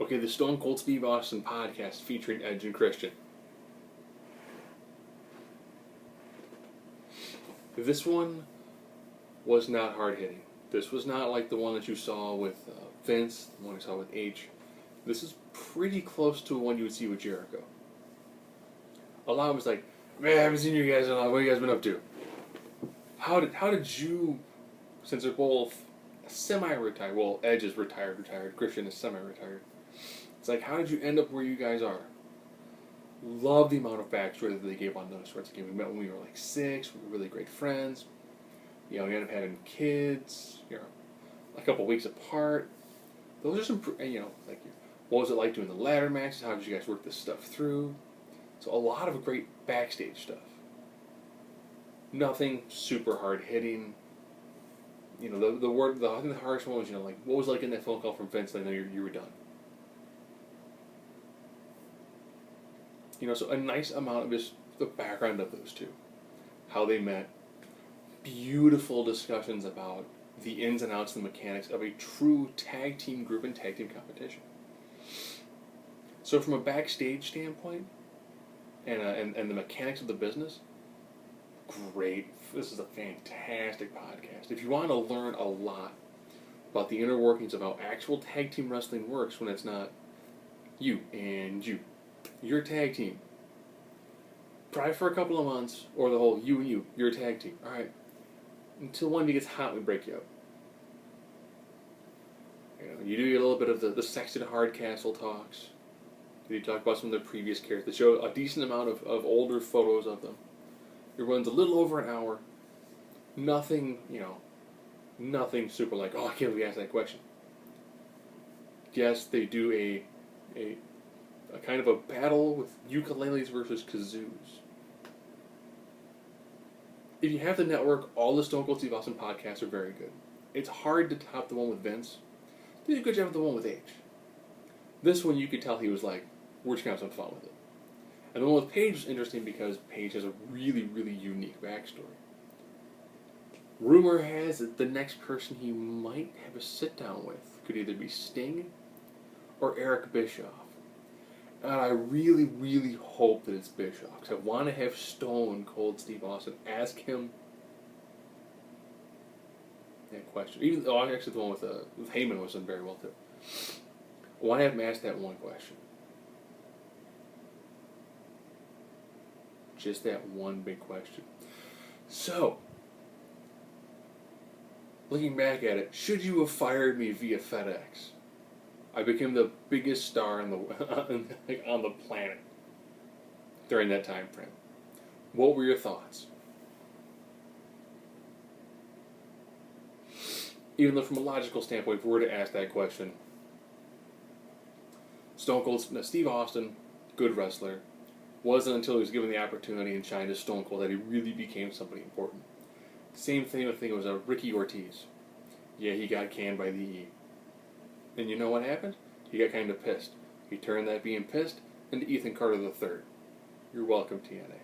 Okay, the Stone Cold Steve Austin podcast featuring Edge and Christian. This one was not hard-hitting. This was not like the one that you saw with Vince, the one you saw with H. This is pretty close to one you would see with Jericho. A lot was like, man, I haven't seen you guys in a while. What have you guys been up to? How did you, since they're both semi-retired, well, Edge is retired, Christian is semi-retired. It's like, how did you end up where you guys are? Love the amount of backstory that they gave on those sorts of games. We met when we were like 6, we were really great friends. We ended up having kids, a couple weeks apart. Those are some, like, what was it like doing the ladder matches? How did you guys work this stuff through? So a lot of great backstage stuff. Nothing super hard hitting. I think the hardest one was, like, what was it like in that phone call from Vince? I know you were done. So a nice amount of just the background of those two. How they met. Beautiful discussions about the ins and outs and the mechanics of a true tag team group and tag team competition. So from a backstage standpoint, and the mechanics of the business, great. This is a fantastic podcast. If you want to learn a lot about the inner workings of how actual tag team wrestling works when it's not you and you, your tag team. Try for a couple of months, or the whole you and you, your tag team. All right. Until one of you gets hot, we break you up. You do get a little bit of the Sexton Hardcastle talks. You talk about some of the previous characters. They show a decent amount of older photos of them. It runs a little over an hour. Nothing, nothing super like, oh, I can't believe you asked that question. Yes, they do a kind of a battle with ukuleles versus kazoos. If you have the network, all the Stone Cold Steve Austin podcasts are very good. It's hard to top the one with Vince. They did a good job with the one with H. This one, you could tell he was like, we're just going to have some fun with it. And the one with Paige was interesting because Paige has a really, really unique backstory. Rumor has that the next person he might have a sit-down with could either be Sting or Eric Bischoff. And I really, really hope that it's Bischoff, because I want to have Stone Cold Steve Austin ask him that question. Actually, the one with Heyman was done very well too. I want to have him ask that one question. Just that one big question. So, looking back at it, should you have fired me via FedEx? I became the biggest star on the planet during that time frame. What were your thoughts? Even though from a logical standpoint, if we were to ask that question, Steve Austin, good wrestler, wasn't until he was given the opportunity and shined as Stone Cold that he really became somebody important. Same thing, I think it was Ricky Ortiz. Yeah, he got canned by the E. And you know what happened? He got kind of pissed. He turned that being pissed into Ethan Carter III. You're welcome, TNA.